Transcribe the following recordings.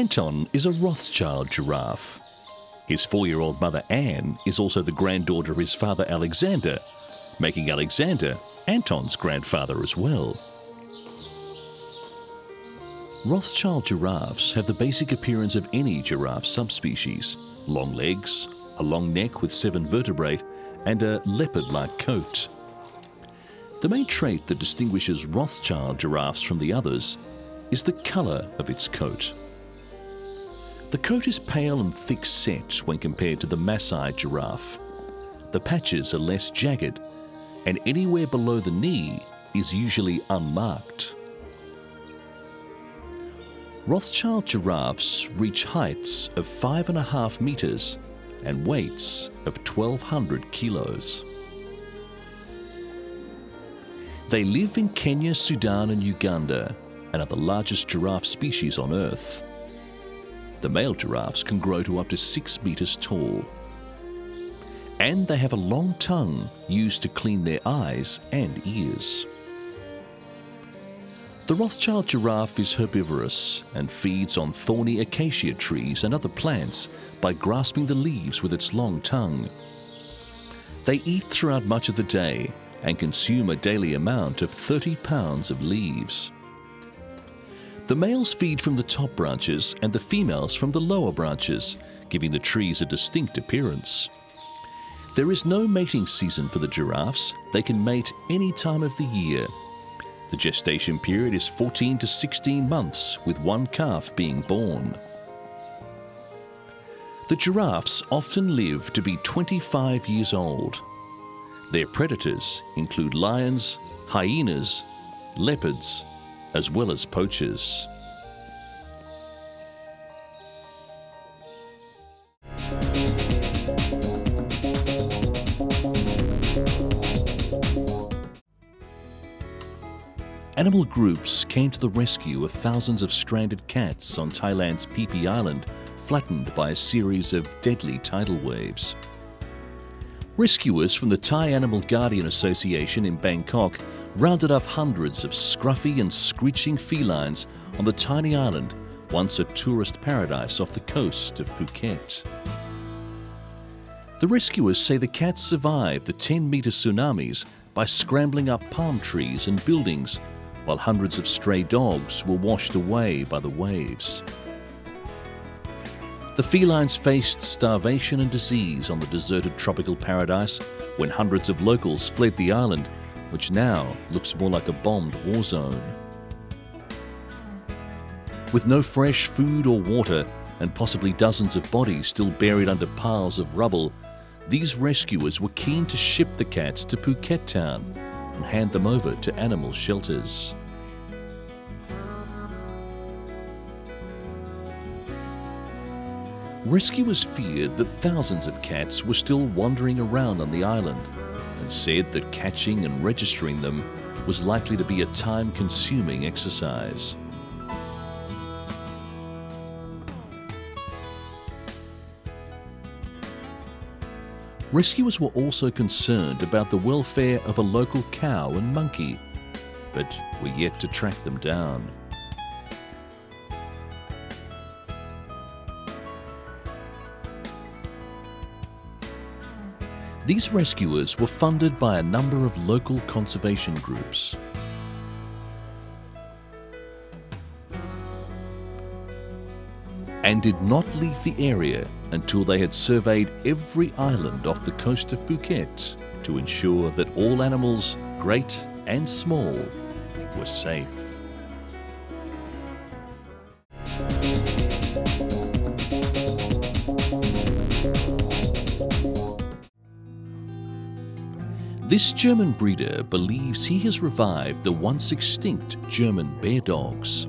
Anton is a Rothschild giraffe. His 4-year-old mother Anne is also the granddaughter of his father Alexander, making Alexander Anton's grandfather as well. Rothschild giraffes have the basic appearance of any giraffe subspecies: long legs, a long neck with 7 vertebrae, and a leopard-like coat. The main trait that distinguishes Rothschild giraffes from the others is the colour of its coat. The coat is pale and thick-set when compared to the Maasai giraffe. The patches are less jagged, and anywhere below the knee is usually unmarked. Rothschild giraffes reach heights of 5.5 meters and weights of 1,200 kilos. They live in Kenya, Sudan and Uganda and are the largest giraffe species on Earth. The male giraffes can grow to up to 6 meters tall. And they have a long tongue used to clean their eyes and ears. The Rothschild giraffe is herbivorous and feeds on thorny acacia trees and other plants by grasping the leaves with its long tongue. They eat throughout much of the day and consume a daily amount of 30 pounds of leaves. The males feed from the top branches and the females from the lower branches, giving the trees a distinct appearance. There is no mating season for the giraffes. They can mate any time of the year. The gestation period is 14 to 16 months, with 1 calf being born. The giraffes often live to be 25 years old. Their predators include lions, hyenas, leopards, as well as poachers. Animal groups came to the rescue of thousands of stranded cats on Thailand's Phi Phi Island, flattened by a series of deadly tidal waves. Rescuers from the Thai Animal Guardian Association in Bangkok rounded up hundreds of scruffy and screeching felines on the tiny island, once a tourist paradise off the coast of Phuket. The rescuers say the cats survived the 10-meter tsunamis by scrambling up palm trees and buildings, while hundreds of stray dogs were washed away by the waves. The felines faced starvation and disease on the deserted tropical paradise when hundreds of locals fled the island, which now looks more like a bombed war zone. With no fresh food or water and possibly dozens of bodies still buried under piles of rubble, these rescuers were keen to ship the cats to Phuket town and hand them over to animal shelters. Rescuers feared that thousands of cats were still wandering around on the island and said that catching and registering them was likely to be a time-consuming exercise. Rescuers were also concerned about the welfare of a local cow and monkey, but were yet to track them down. These rescuers were funded by a number of local conservation groups. And did not leave the area until they had surveyed every island off the coast of Phuket to ensure that all animals, great and small, were safe. This German breeder believes he has revived the once extinct German bear dogs.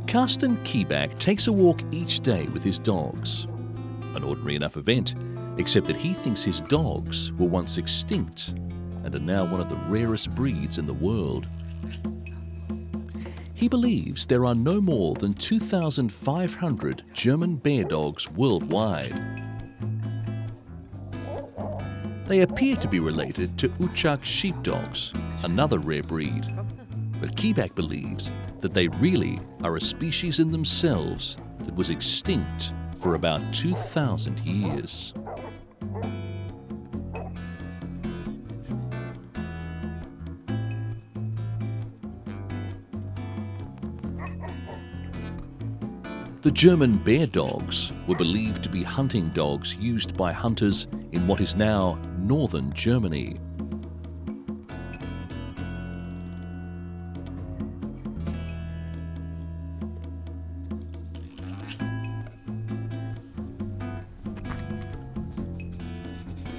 Carsten Kieback takes a walk each day with his dogs. An ordinary enough event, except that he thinks his dogs were once extinct and are now one of the rarest breeds in the world. He believes there are no more than 2,500 German bear dogs worldwide. They appear to be related to Uchak sheepdogs, another rare breed. but Keback believes that they really are a species in themselves that was extinct for about 2,000 years. The German bear dogs were believed to be hunting dogs used by hunters in what is now northern Germany.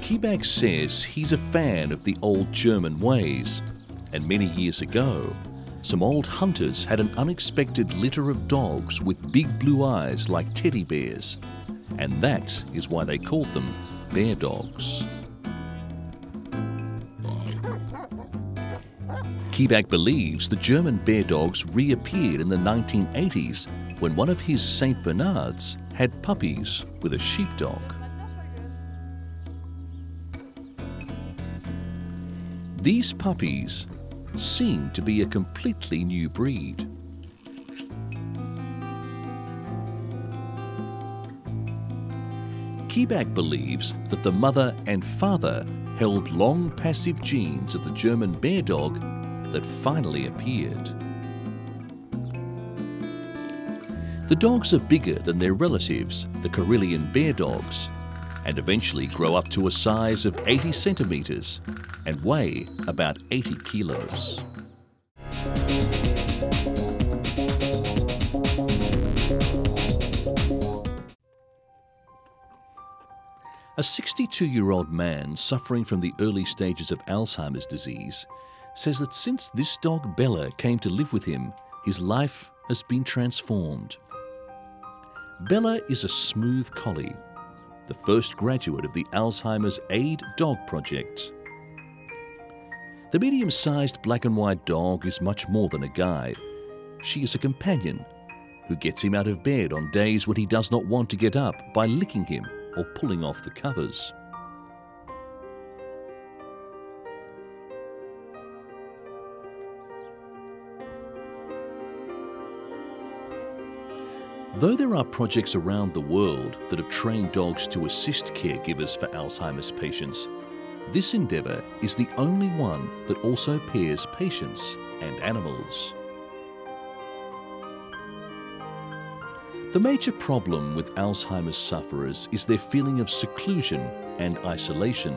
Keback says he's a fan of the old German ways, and many years ago, some old hunters had an unexpected litter of dogs with big blue eyes like teddy bears, and that is why they called them bear dogs. Keback believes the German bear dogs reappeared in the 1980s when one of his Saint Bernards had puppies with a sheepdog. These puppies seem to be a completely new breed. Keback believes that the mother and father held long passive genes of the German bear dog that finally appeared. The dogs are bigger than their relatives, the Karelian bear dogs, and eventually grow up to a size of 80 centimetres and weigh about 80 kilos. A 62-year-old man suffering from the early stages of Alzheimer's disease says that since this dog Bella came to live with him, his life has been transformed. Bella is a smooth collie, the first graduate of the Alzheimer's Aid Dog Project. The medium-sized black and white dog is much more than a guide. She is a companion who gets him out of bed on days when he does not want to get up by licking him or pulling off the covers. Though there are projects around the world that have trained dogs to assist caregivers for Alzheimer's patients, this endeavour is the only one that also pairs patients and animals. The major problem with Alzheimer's sufferers is their feeling of seclusion and isolation.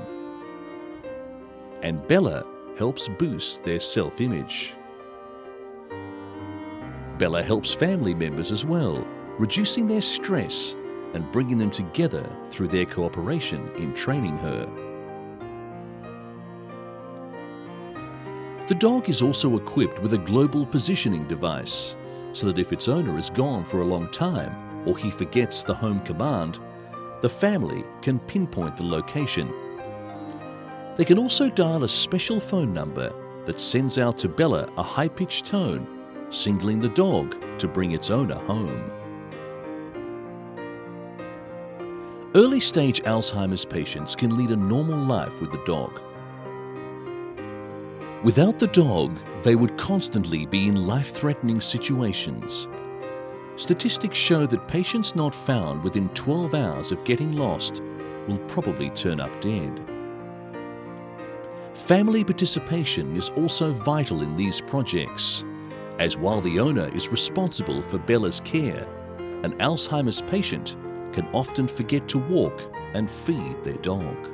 And Bella helps boost their self-image. Bella helps family members as well, reducing their stress and bringing them together through their cooperation in training her. The dog is also equipped with a global positioning device, so that if its owner is gone for a long time or he forgets the home command, the family can pinpoint the location. They can also dial a special phone number that sends out to Bella a high-pitched tone, signaling the dog to bring its owner home. Early-stage Alzheimer's patients can lead a normal life with the dog. Without the dog, they would constantly be in life-threatening situations. Statistics show that patients not found within 12 hours of getting lost will probably turn up dead. Family participation is also vital in these projects, as while the owner is responsible for Bella's care, an Alzheimer's patient can often forget to walk and feed their dog.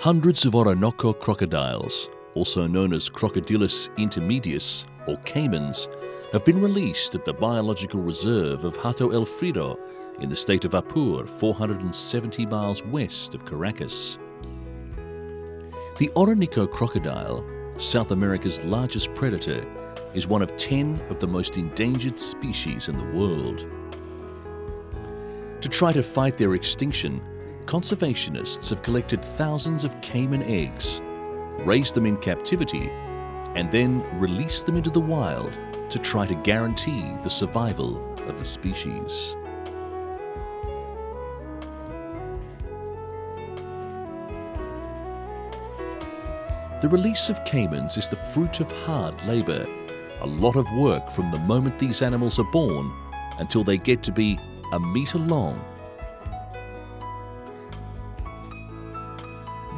Hundreds of Orinoco crocodiles, also known as Crocodylus intermedius or caimans, have been released at the biological reserve of Hato El Frido in the state of Apur, 470 miles west of Caracas. The Orinoco crocodile, South America's largest predator, is one of 10 of the most endangered species in the world. To try to fight their extinction, conservationists have collected thousands of caiman eggs, raised them in captivity, and then released them into the wild to try to guarantee the survival of the species. The release of caimans is the fruit of hard labour, a lot of work from the moment these animals are born until they get to be a metre long.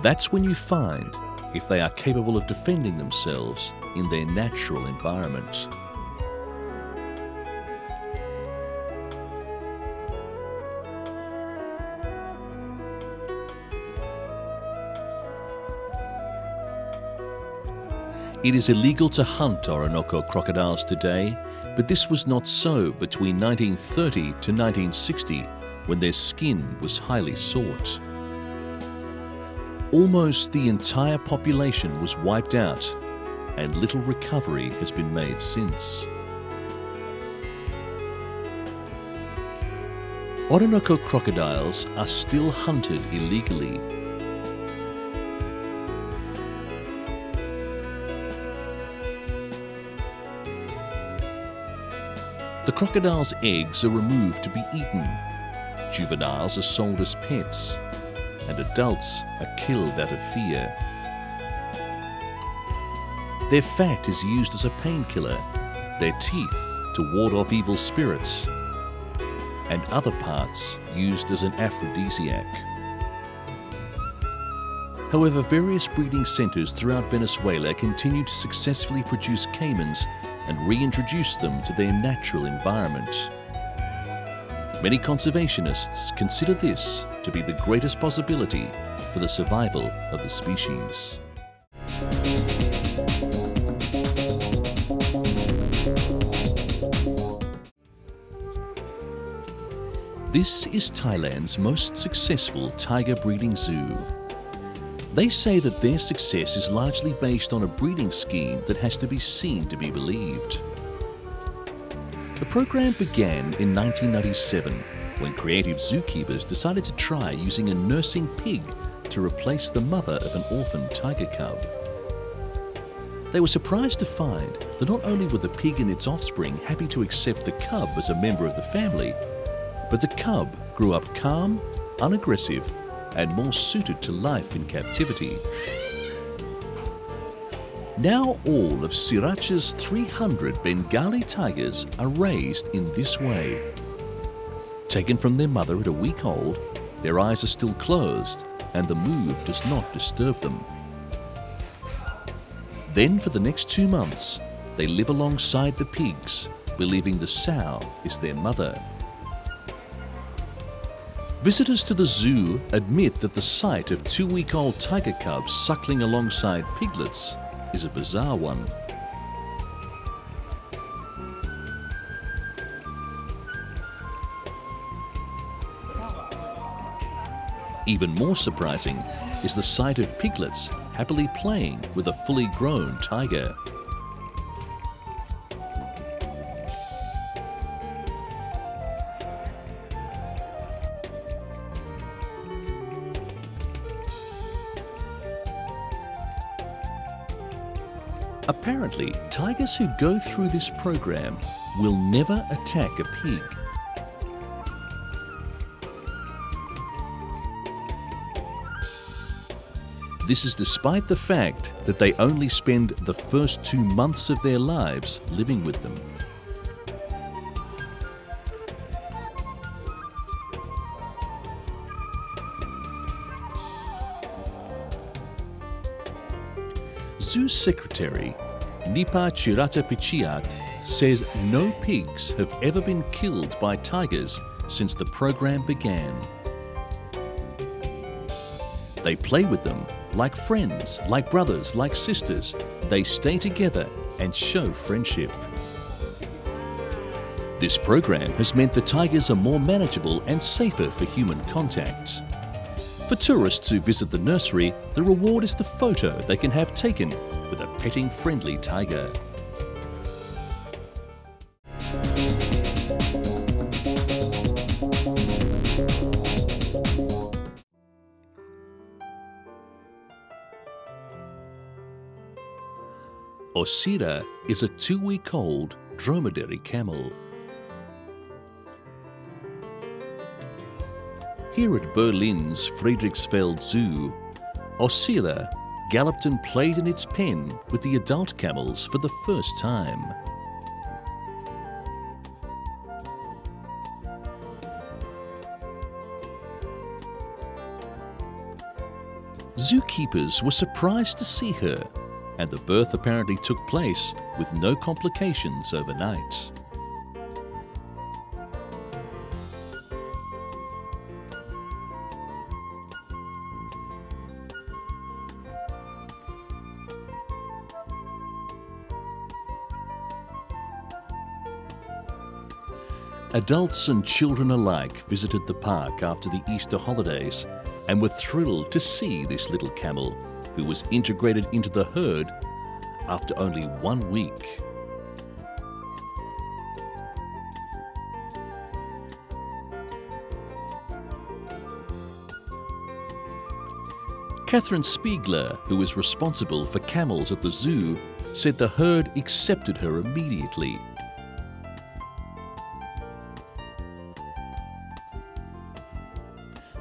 That's when you find if they are capable of defending themselves in their natural environment. It is illegal to hunt Orinoco crocodiles today, but this was not so between 1930 to 1960, when their skin was highly sought. Almost the entire population was wiped out, and little recovery has been made since. Orinoco crocodiles are still hunted illegally. The crocodile's eggs are removed to be eaten. Juveniles are sold as pets, and adults are killed out of fear. Their fat is used as a painkiller, their teeth to ward off evil spirits, and other parts used as an aphrodisiac. However, various breeding centres throughout Venezuela continue to successfully produce caimans and reintroduce them to their natural environment. Many conservationists consider this to be the greatest possibility for the survival of the species. This is Thailand's most successful tiger breeding zoo. They say that their success is largely based on a breeding scheme that has to be seen to be believed. The program began in 1997 when creative zookeepers decided to try using a nursing pig to replace the mother of an orphaned tiger cub. They were surprised to find that not only were the pig and its offspring happy to accept the cub as a member of the family, but the cub grew up calm, unaggressive, and more suited to life in captivity. Now all of Sriracha's 300 Bengali tigers are raised in this way. Taken from their mother at a week old, their eyes are still closed and the move does not disturb them. Then for the next 2 months, they live alongside the pigs, believing the sow is their mother. Visitors to the zoo admit that the sight of 2-week-old tiger cubs suckling alongside piglets is a bizarre one. Even more surprising is the sight of piglets happily playing with a fully grown tiger. Apparently, tigers who go through this program will never attack a pig. This is despite the fact that they only spend the first 2 months of their lives living with them. Zoo Secretary Nipa Chirata Pichiak says no pigs have ever been killed by tigers since the program began. They play with them like friends, like brothers, like sisters. They stay together and show friendship. This program has meant the tigers are more manageable and safer for human contact. For tourists who visit the nursery, the reward is the photo they can have taken with a petting-friendly tiger. Osira is a 2-week-old dromedary camel. Here at Berlin's Friedrichsfeld Zoo, Osira, galloped and played in its pen with the adult camels for the first time. Zookeepers were surprised to see her, and the birth apparently took place with no complications overnight. Adults and children alike visited the park after the Easter holidays and were thrilled to see this little camel, who was integrated into the herd after only 1 week. Catherine Spiegler, who was responsible for camels at the zoo, said the herd accepted her immediately.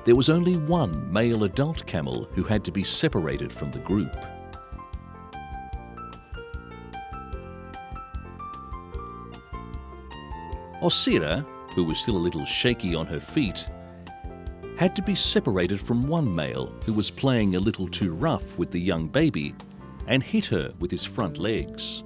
There was only one male adult camel who had to be separated from the group. Osira, who was still a little shaky on her feet, had to be separated from one male who was playing a little too rough with the young baby and hit her with his front legs.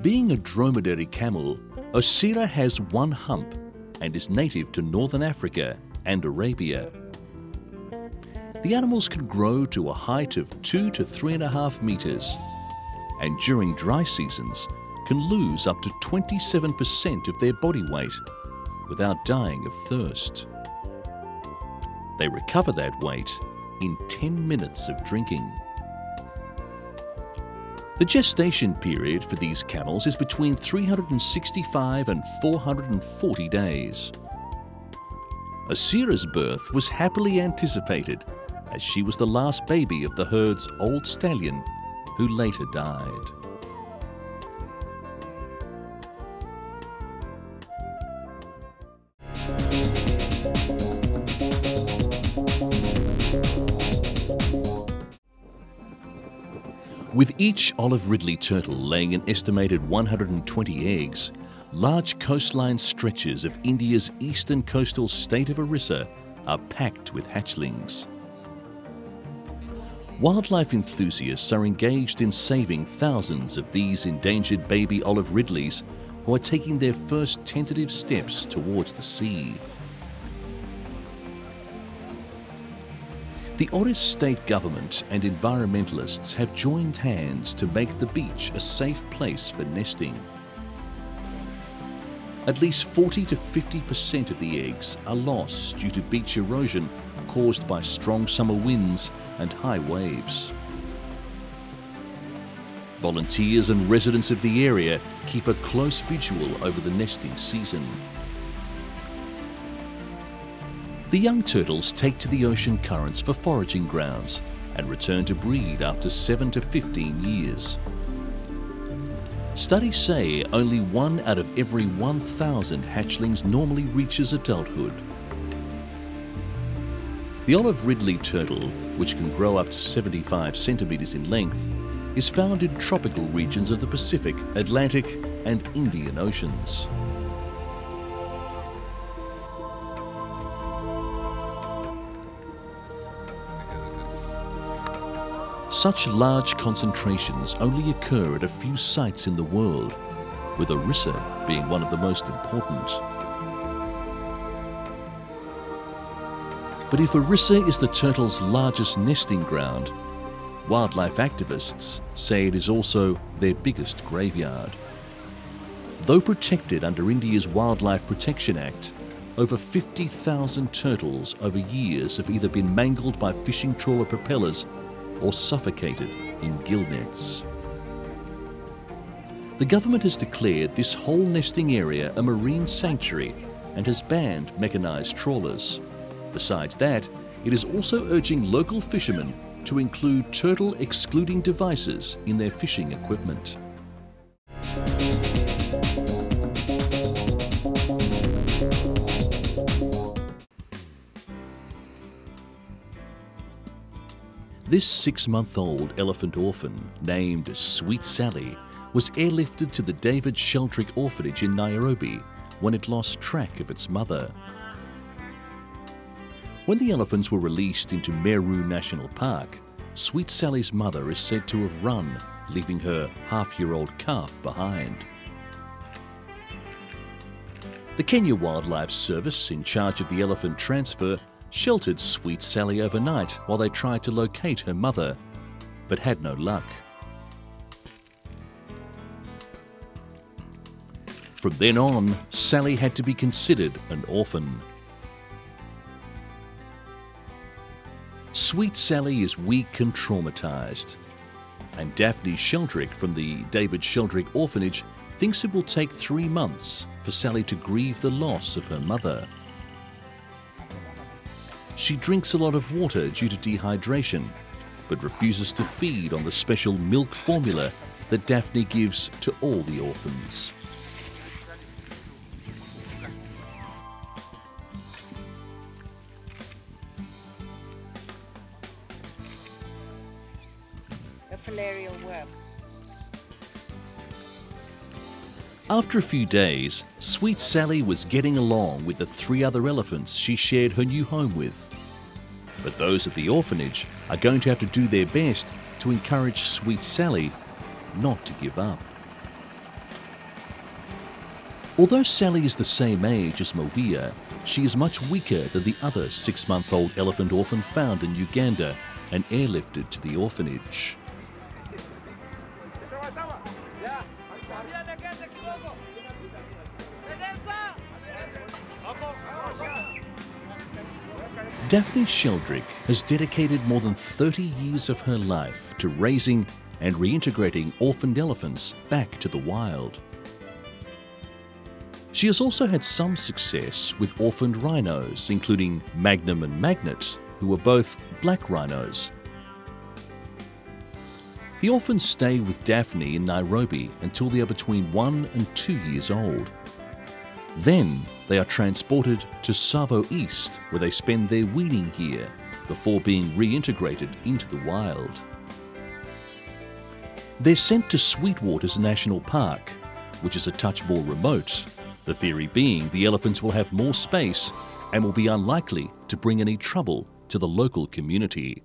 Being a dromedary camel, Osira has one hump and is native to northern Africa and Arabia. The animals can grow to a height of 2 to 3.5 meters, and during dry seasons can lose up to 27% of their body weight without dying of thirst. They recover that weight in 10 minutes of drinking. The gestation period for these camels is between 365 and 440 days. Osira's birth was happily anticipated, as she was the last baby of the herd's old stallion, who later died. With each olive ridley turtle laying an estimated 120 eggs, large coastline stretches of India's eastern coastal state of Orissa are packed with hatchlings. Wildlife enthusiasts are engaged in saving thousands of these endangered baby olive ridleys who are taking their first tentative steps towards the sea. The Orissa state government and environmentalists have joined hands to make the beach a safe place for nesting. At least 40 to 50% of the eggs are lost due to beach erosion caused by strong summer winds and high waves. Volunteers and residents of the area keep a close vigil over the nesting season. The young turtles take to the ocean currents for foraging grounds and return to breed after 7 to 15 years. Studies say only 1 out of every 1,000 hatchlings normally reaches adulthood. The olive ridley turtle, which can grow up to 75 centimeters in length, is found in tropical regions of the Pacific, Atlantic, and Indian Oceans. Such large concentrations only occur at a few sites in the world, with Orissa being one of the most important. But if Orissa is the turtles' largest nesting ground, wildlife activists say it is also their biggest graveyard. Though protected under India's Wildlife Protection Act, over 50,000 turtles over years have either been mangled by fishing trawler propellers or suffocated in gill nets. The government has declared this whole nesting area a marine sanctuary and has banned mechanised trawlers. Besides that, it is also urging local fishermen to include turtle excluding devices in their fishing equipment. This 6-month-old elephant orphan, named Sweet Sally, was airlifted to the David Sheldrick Orphanage in Nairobi when it lost track of its mother. When the elephants were released into Meru National Park, Sweet Sally's mother is said to have run, leaving her half-year-old calf behind. The Kenya Wildlife Service, in charge of the elephant transfer, sheltered Sweet Sally overnight while they tried to locate her mother, but had no luck. From then on, Sally had to be considered an orphan. Sweet Sally is weak and traumatised, and Daphne Sheldrick from the David Sheldrick Orphanage thinks it will take 3 months for Sally to grieve the loss of her mother. She drinks a lot of water due to dehydration, but refuses to feed on the special milk formula that Daphne gives to all the orphans. Filarial worm. After a few days, Sweet Sally was getting along with the 3 other elephants she shared her new home with. But those at the orphanage are going to have to do their best to encourage Sweet Sally not to give up. Although Sally is the same age as Mawia, she is much weaker than the other 6-month-old elephant orphan found in Uganda and airlifted to the orphanage. Daphne Sheldrick has dedicated more than 30 years of her life to raising and reintegrating orphaned elephants back to the wild. She has also had some success with orphaned rhinos, including Magnum and Magnet, who are both black rhinos. The orphans stay with Daphne in Nairobi until they are between 1 and 2 years old. Then they are transported to Savo East, where they spend their weaning year before being reintegrated into the wild. They're sent to Sweetwaters National Park, which is a touch more remote, the theory being the elephants will have more space and will be unlikely to bring any trouble to the local community.